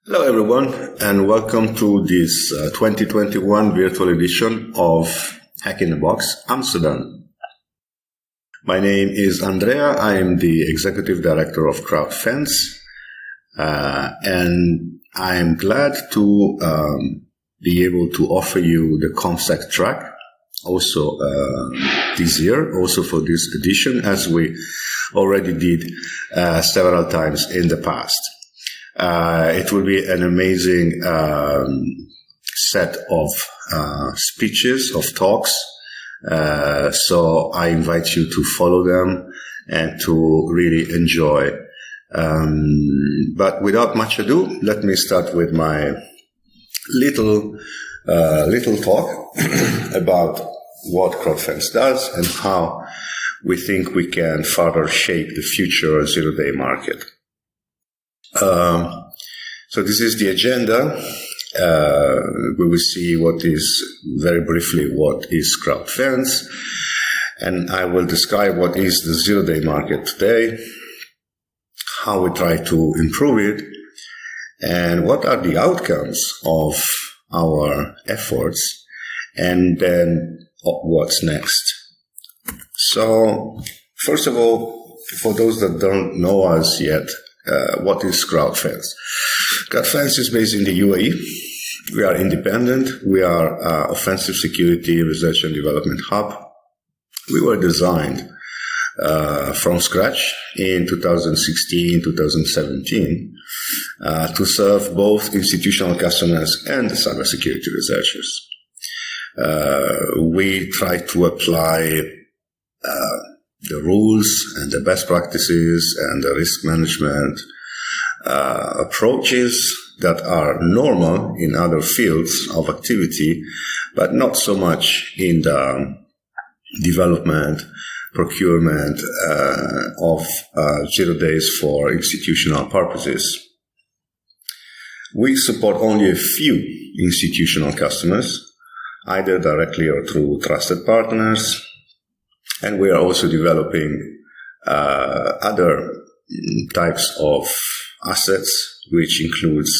Hello everyone, and welcome to this 2021 virtual edition of Hack in the Box Amsterdam. My name is Andrea. I am the Executive Director of Crowdfense, and I am glad to be able to offer you the COMMSEC track also this year, also for this edition, as we already did several times in the past. It will be an amazing set of speeches, of talks. So I invite you to follow them and to really enjoy. But without much ado, let me start with my little talk about what Crowdfense does and how we think we can further shape the future zero-day market. So this is the agenda. We will see very briefly what is Crowdfense, and I will describe what is the zero-day market today, how we try to improve it, and what are the outcomes of our efforts, and then what's next. So, first of all, for those that don't know us yet, what is Crowdfense? Crowdfense is based in the UAE. We are independent. We are an offensive security research and development hub. We were designed from scratch in 2016, 2017 to serve both institutional customers and cybersecurity researchers. We try to apply the rules and the best practices and the risk management approaches that are normal in other fields of activity, but not so much in the development, procurement of 0 days for institutional purposes. We support only a few institutional customers, either directly or through trusted partners. And we are also developing other types of assets, which includes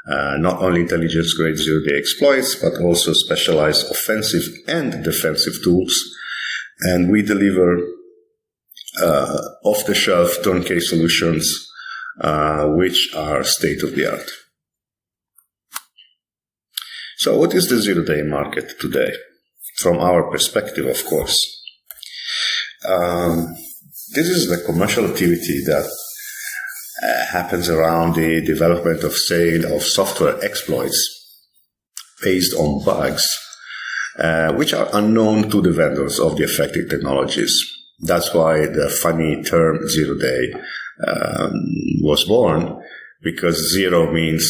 not only intelligence-grade zero-day exploits, but also specialized offensive and defensive tools. And we deliver off-the-shelf turnkey solutions, which are state-of-the-art. So what is the zero-day market today? From our perspective, of course. This is the commercial activity that happens around the development of sale of software exploits based on bugs, which are unknown to the vendors of the affected technologies. That's why the funny term zero-day was born, because zero means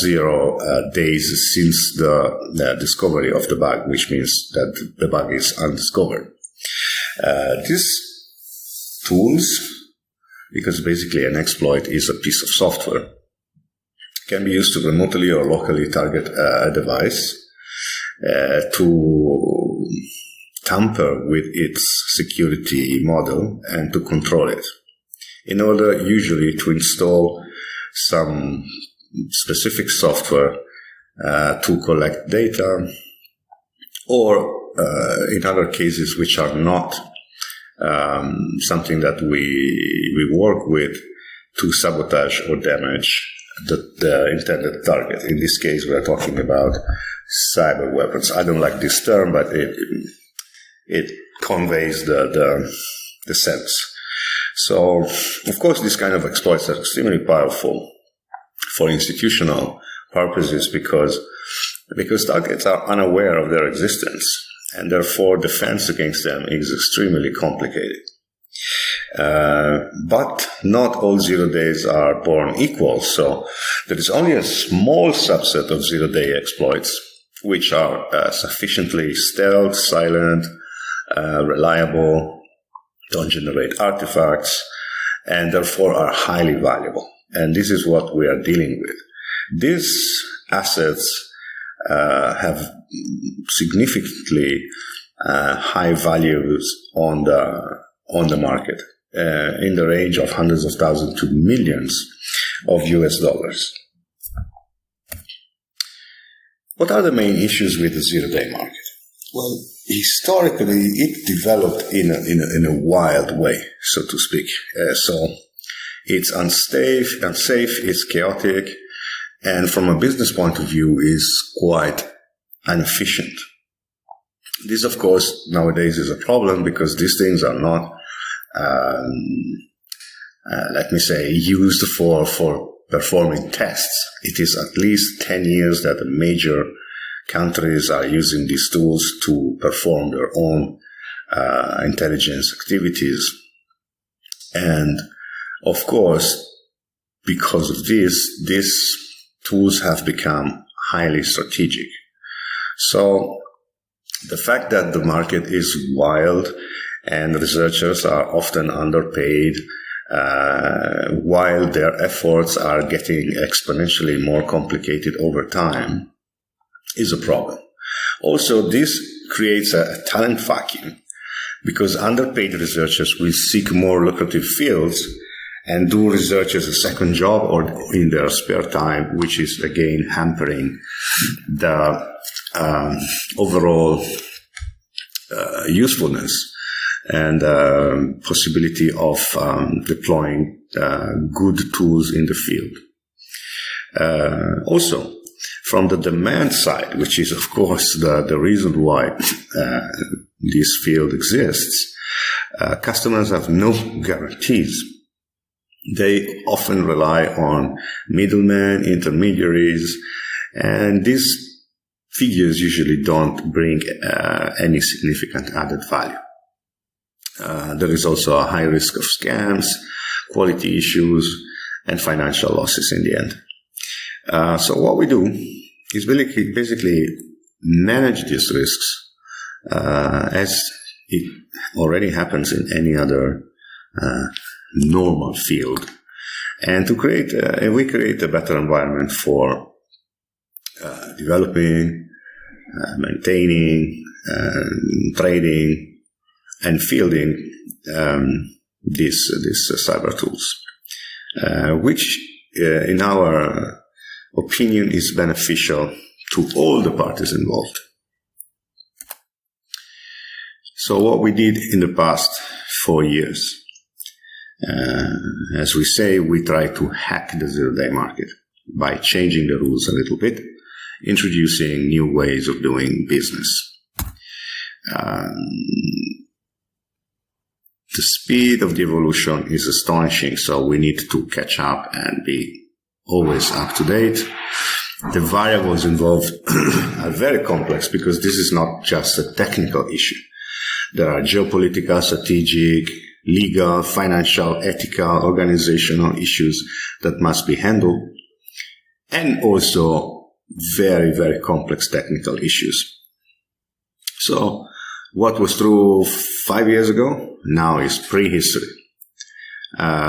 0 days since the discovery of the bug, which means that the bug is undiscovered. These tools, because basically an exploit is a piece of software, can be used to remotely or locally target a device to tamper with its security model and to control it, in order usually to install some specific software to collect data, or in other cases which are not something that we work with, to sabotage or damage the intended target. In this case, we are talking about cyber weapons. I don't like this term, but it conveys the sense. So, of course, these kind of exploits are extremely powerful for institutional purposes because targets are unaware of their existence, and therefore defense against them is extremely complicated. But not all 0 days are born equal, so there is only a small subset of 0-day exploits which are sufficiently stealth, silent, reliable, don't generate artifacts, and therefore are highly valuable. And this is what we are dealing with. These assets have significantly high values on the market, in the range of hundreds of thousands to millions of US dollars. What are the main issues with the zero-day market? Well, historically, it developed in a wild way, so to speak. So it's unsafe, it's chaotic, and from a business point of view, is quite inefficient. This, of course, nowadays is a problem because these things are not, let me say, used for performing tests. It is at least 10 years that the major countries are using these tools to perform their own intelligence activities. And of course, because of this, these tools have become highly strategic. So the fact that the market is wild and researchers are often underpaid, while their efforts are getting exponentially more complicated over time, is a problem. Also, this creates a talent vacuum because underpaid researchers will seek more lucrative fields and do research as a second job or in their spare time, which is again hampering the overall usefulness and possibility of deploying good tools in the field. Also, from the demand side, which is, of course, the reason why this field exists, customers have no guarantees. They often rely on middlemen, intermediaries, and these figures usually don't bring any significant added value. There is also a high risk of scams, quality issues, and financial losses in the end. So what we do is basically manage these risks as it already happens in any other normal field, and to create we create a better environment for developing, maintaining, trading, and fielding these cyber tools, which in our opinion is beneficial to all the parties involved. So what we did in the past 4 years, as we say, we try to hack the zero-day market by changing the rules a little bit, introducing new ways of doing business. The speed of the evolution is astonishing, so we need to catch up and be always up to date. The variables involved are very complex because this is not just a technical issue. There are geopolitical, strategic, legal, financial, ethical, organizational issues that must be handled, and also very, very complex technical issues. So what was true 5 years ago now is prehistory.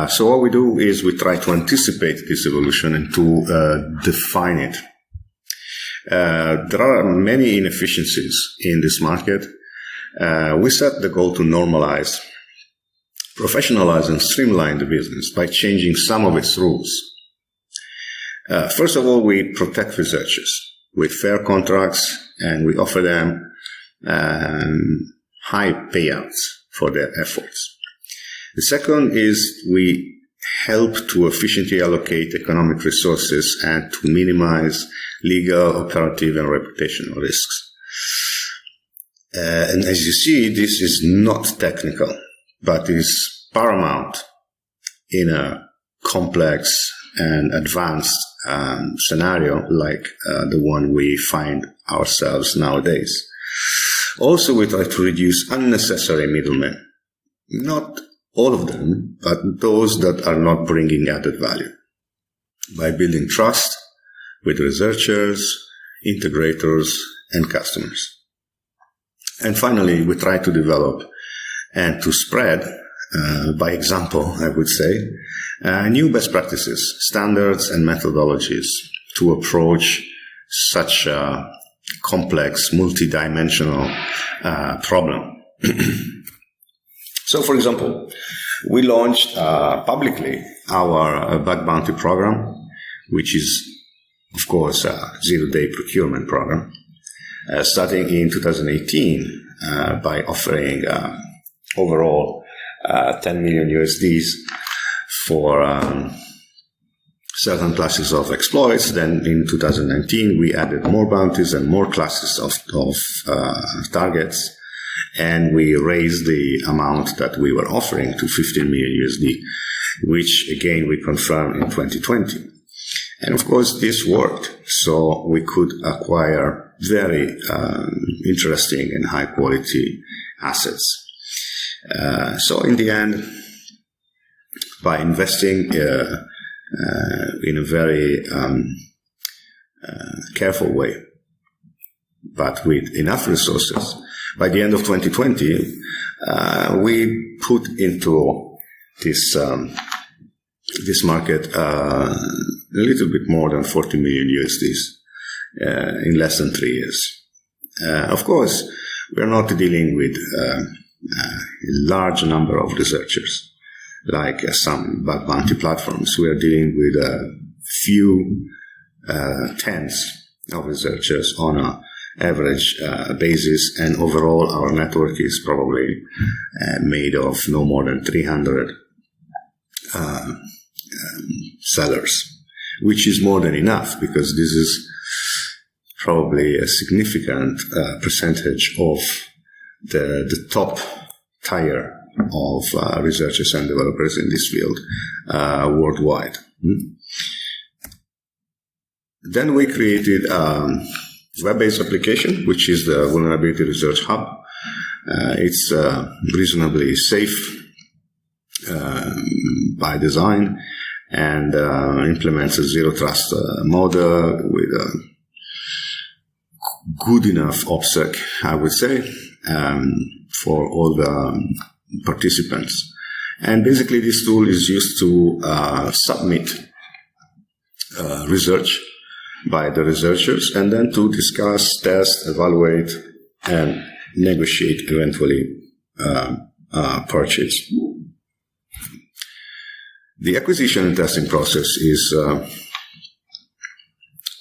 So what we do is we try to anticipate this evolution and to define it. There are many inefficiencies in this market. We set the goal to normalize, professionalize, and streamline the business by changing some of its rules. First of all, we protect researchers with fair contracts, and we offer them high payouts for their efforts. The second is we help to efficiently allocate economic resources and to minimize legal, operative, and reputational risks. And as you see, this is not technical, but is paramount in a complex and advanced scenario like the one we find ourselves nowadays. Also, we try to reduce unnecessary middlemen. Not all of them, but those that are not bringing added value. By building trust with researchers, integrators, and customers. And finally, we try to develop and to spread, by example, I would say, new best practices, standards, and methodologies to approach such a complex, multidimensional problem. So, for example, we launched publicly our bug bounty program, which is of course, a zero-day procurement program, starting in 2018 by offering overall 10 million USDs for certain classes of exploits. Then in 2019, we added more bounties and more classes of targets, and we raised the amount that we were offering to 15 million USD, which again we confirmed in 2020. And of course, this worked, so we could acquire very interesting and high quality assets. So in the end, by investing in a very careful way, but with enough resources, by the end of 2020, we put into this market a little bit more than 40 million USDs in less than 3 years. Of course, we are not dealing with a large number of researchers like some bug bounty platforms. We are dealing with a few tens of researchers on an average basis, and overall our network is probably made of no more than 300 sellers, which is more than enough, because this is probably a significant percentage of the top tier of researchers and developers in this field worldwide. Then we created a web-based application, which is the Vulnerability Research Hub. It's reasonably safe by design, and implements a zero-trust model with a good enough OPSEC, I would say, for all the participants. And basically this tool is used to submit research by the researchers, and then to discuss, test, evaluate, and negotiate, eventually purchase. The acquisition and testing process is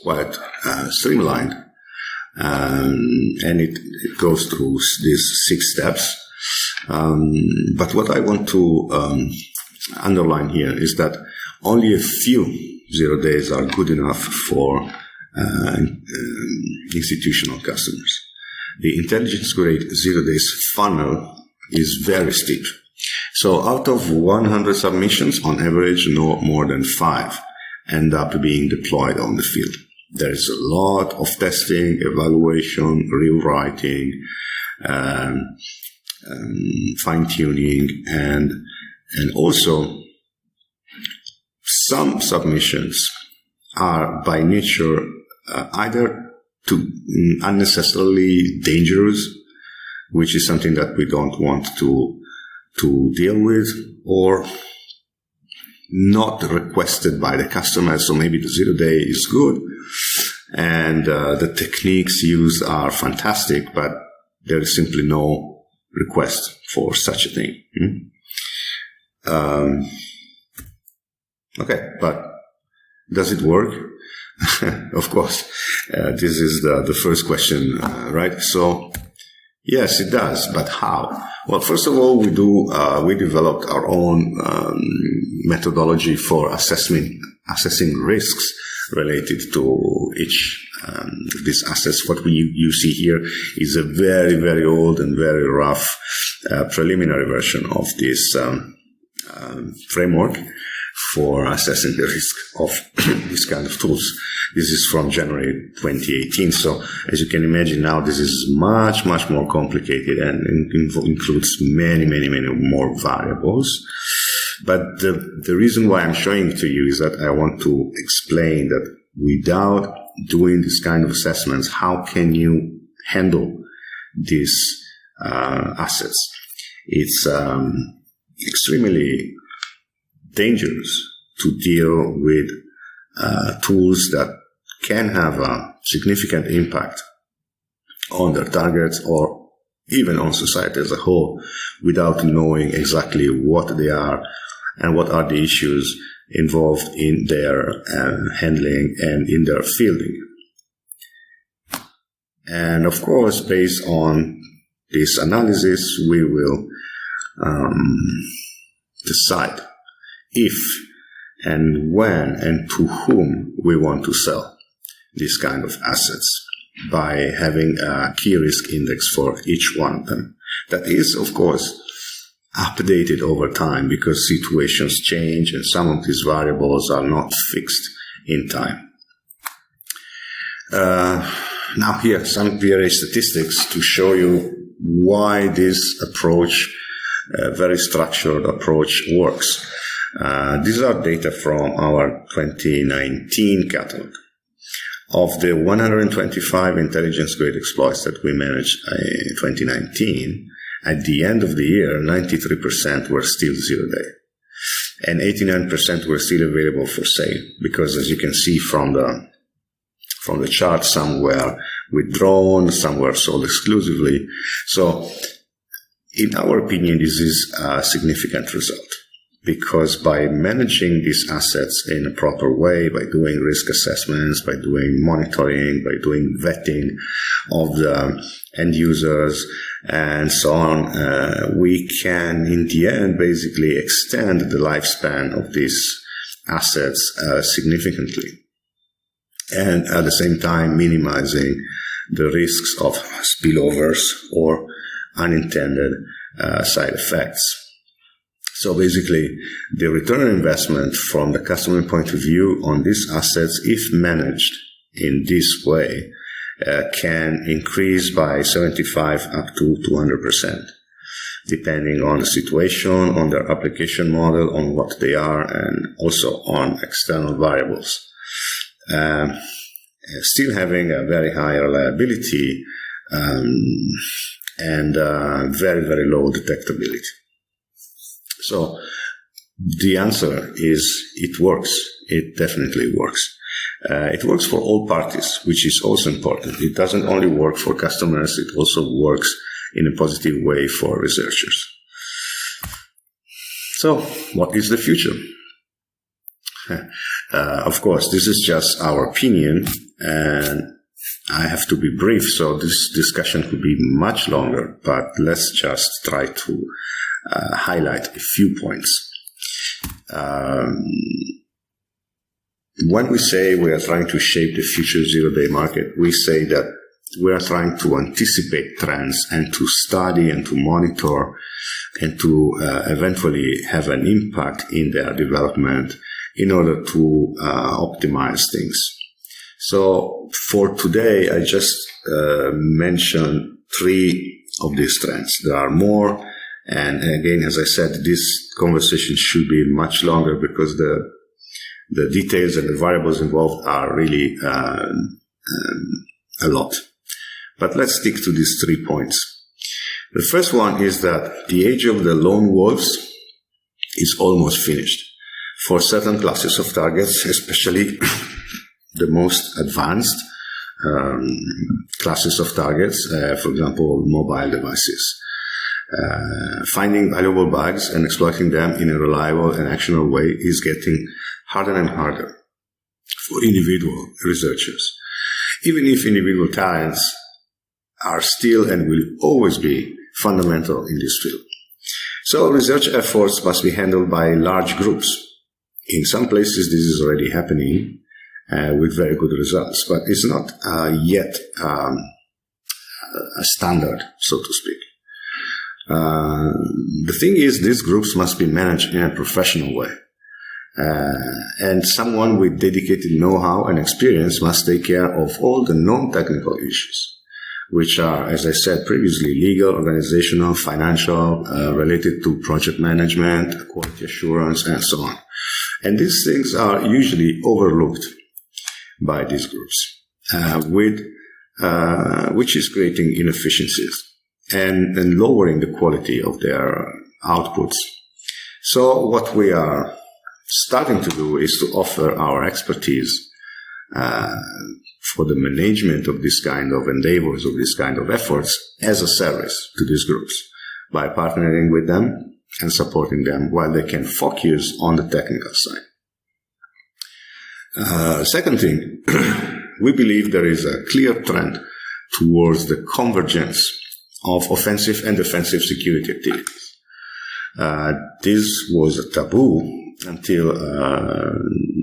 quite streamlined, and it goes through these 6 steps. But what I want to underline here is that only a few 0 days are good enough for institutional customers. The intelligence-grade 0 days funnel is very steep. So out of 100 submissions, on average, no more than 5 end up being deployed on the field. There is a lot of testing, evaluation, rewriting, fine-tuning, and also some submissions are by nature either too unnecessarily dangerous, which is something that we don't want to deal with, or not requested by the customer. So maybe the 0 day is good and the techniques used are fantastic, but there is simply no request for such a thing. Okay, but does it work? Of course, this is the first question, right? So yes, it does, but how? Well, first of all, we developed our own methodology for assessing risks related to each of these assets. What you see here is a very, very old and very rough preliminary version of this framework for assessing the risk of this kind of tools. This is from January 2018. So as you can imagine now, this is much, much more complicated and includes many, many, many more variables. But the reason why I'm showing it to you is that I want to explain that without doing this kind of assessments, how can you handle these assets? It's extremely dangerous to deal with tools that can have a significant impact on their targets or even on society as a whole without knowing exactly what they are and what are the issues involved in their handling and in their fielding. And of course, based on this analysis, we will decide if and when and to whom we want to sell these kind of assets by having a key risk index for each one of them. That is, of course, updated over time because situations change and some of these variables are not fixed in time. Now here, some VRA statistics to show you why this approach, very structured approach, works. These are data from our 2019 catalog. Of the 125 intelligence-grade exploits that we managed in 2019, at the end of the year, 93% were still zero-day. And 89% were still available for sale, because as you can see from the chart, some were withdrawn, some were sold exclusively. So, in our opinion, this is a significant result. Because by managing these assets in a proper way, by doing risk assessments, by doing monitoring, by doing vetting of the end users, and so on, we can, in the end, basically extend the lifespan of these assets significantly. And at the same time, minimizing the risks of spillovers or unintended side effects. So basically, the return on investment from the customer point of view on these assets, if managed in this way, can increase by 75 up to 200%, depending on the situation, on their application model, on what they are, and also on external variables. Still having a very high reliability and very, very low detectability. So the answer is it works. It definitely works. It works for all parties, which is also important. It doesn't only work for customers, it also works in a positive way for researchers. So what is the future? Of course, this is just our opinion, and I have to be brief, so this discussion could be much longer, but let's just try to highlight a few points. When we say we are trying to shape the future zero-day market, we say that we are trying to anticipate trends and to study and to monitor and to eventually have an impact in their development in order to optimize things. So for today, I just mentioned 3 of these trends. There are more. And again, as I said, this conversation should be much longer because the details and the variables involved are really a lot. But let's stick to these 3 points. The first one is that the age of the lone wolves is almost finished. For certain classes of targets, especially the most advanced classes of targets, for example, mobile devices. Finding valuable bugs and exploiting them in a reliable and actionable way is getting harder and harder for individual researchers, even if individual talents are still and will always be fundamental in this field. So research efforts must be handled by large groups. In some places this is already happening with very good results, but it's not yet a standard, so to speak. The thing is, these groups must be managed in a professional way. And someone with dedicated know-how and experience must take care of all the non-technical issues, which are, as I said previously, legal, organizational, financial, related to project management, quality assurance, and so on. And these things are usually overlooked by these groups, which is creating inefficiencies and lowering the quality of their outputs. So what we are starting to do is to offer our expertise for the management of this kind of endeavors, of this kind of efforts, as a service to these groups by partnering with them and supporting them while they can focus on the technical side. Second thing, we believe there is a clear trend towards the convergence of offensive and defensive security activities. This was a taboo until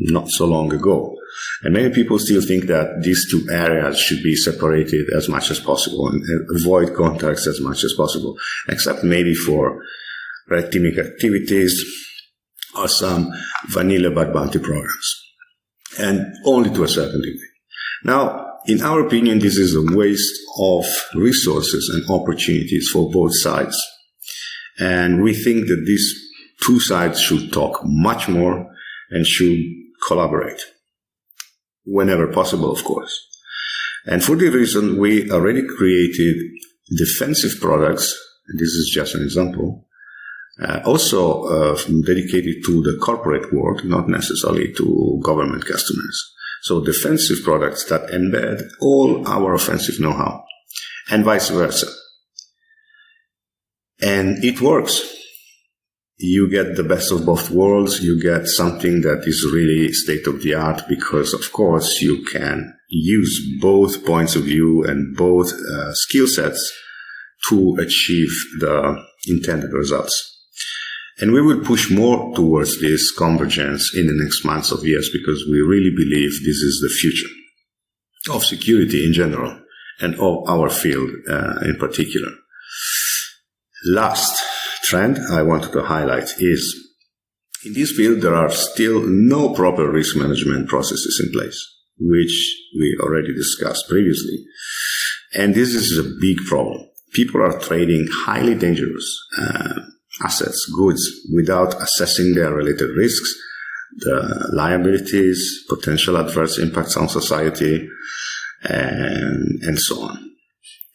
not so long ago. And many people still think that these two areas should be separated as much as possible and avoid contacts as much as possible, except maybe for red teaming activities or some vanilla bug bounty programs, and only to a certain degree. Now, in our opinion, this is a waste of resources and opportunities for both sides. And we think that these two sides should talk much more and should collaborate. Whenever possible, of course. And for the reason, we already created defensive products, and this is just an example, also dedicated to the corporate world, not necessarily to government customers. So defensive products that embed all our offensive know-how, and vice versa. And it works. You get the best of both worlds. You get something that is really state-of-the-art because, of course, you can use both points of view and both skill sets to achieve the intended results. And we will push more towards this convergence in the next months of years because we really believe this is the future of security in general and of our field in particular. Last trend I wanted to highlight is in this field there are still no proper risk management processes in place, which we already discussed previously. And this is a big problem. People are trading highly dangerous assets, goods, without assessing their related risks, the liabilities, potential adverse impacts on society, and so on.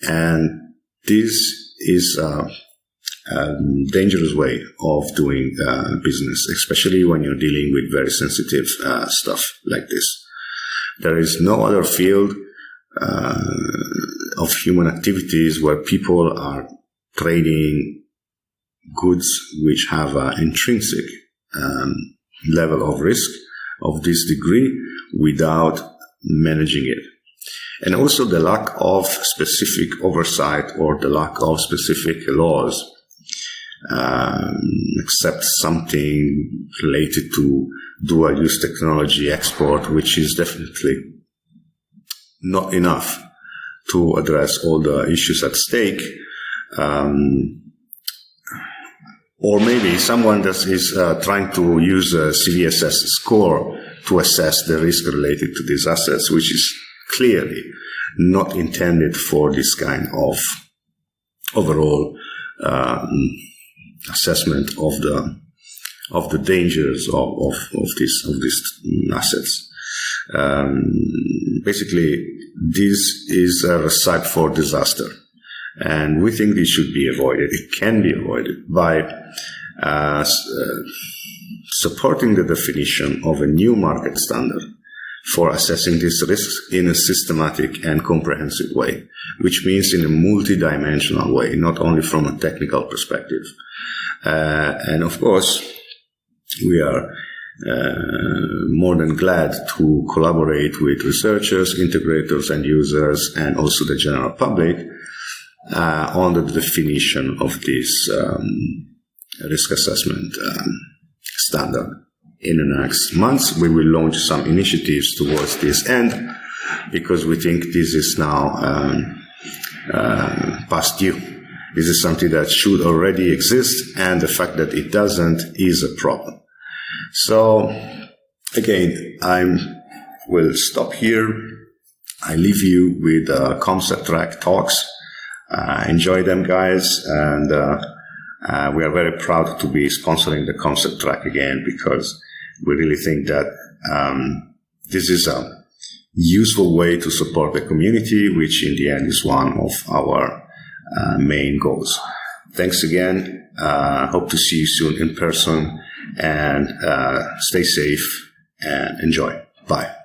And this is a dangerous way of doing business, especially when you're dealing with very sensitive stuff like this. There is no other field of human activities where people are trading goods which have an intrinsic level of risk of this degree without managing it. And also the lack of specific oversight or the lack of specific laws except something related to dual-use technology export, which is definitely not enough to address all the issues at stake. Or maybe someone that is trying to use a CVSS score to assess the risk related to these assets, which is clearly not intended for this kind of overall assessment of the dangers of these assets. Basically, this is a recipe for disaster. And we think this should be avoided. It can be avoided by supporting the definition of a new market standard for assessing these risks in a systematic and comprehensive way, which means in a multidimensional way, not only from a technical perspective. And of course, we are more than glad to collaborate with researchers, integrators, and users, and also the general public on the definition of this risk assessment standard. In the next months, we will launch some initiatives towards this end because we think this is now past due. This is something that should already exist, and the fact that it doesn't is a problem. So, again, I will stop here. I leave you with COMMSEC track talks. Enjoy them, guys, and we are very proud to be sponsoring the COMMSEC track again because we really think that this is a useful way to support the community, which in the end is one of our main goals. Thanks again. Hope to see you soon in person, and stay safe and enjoy. Bye.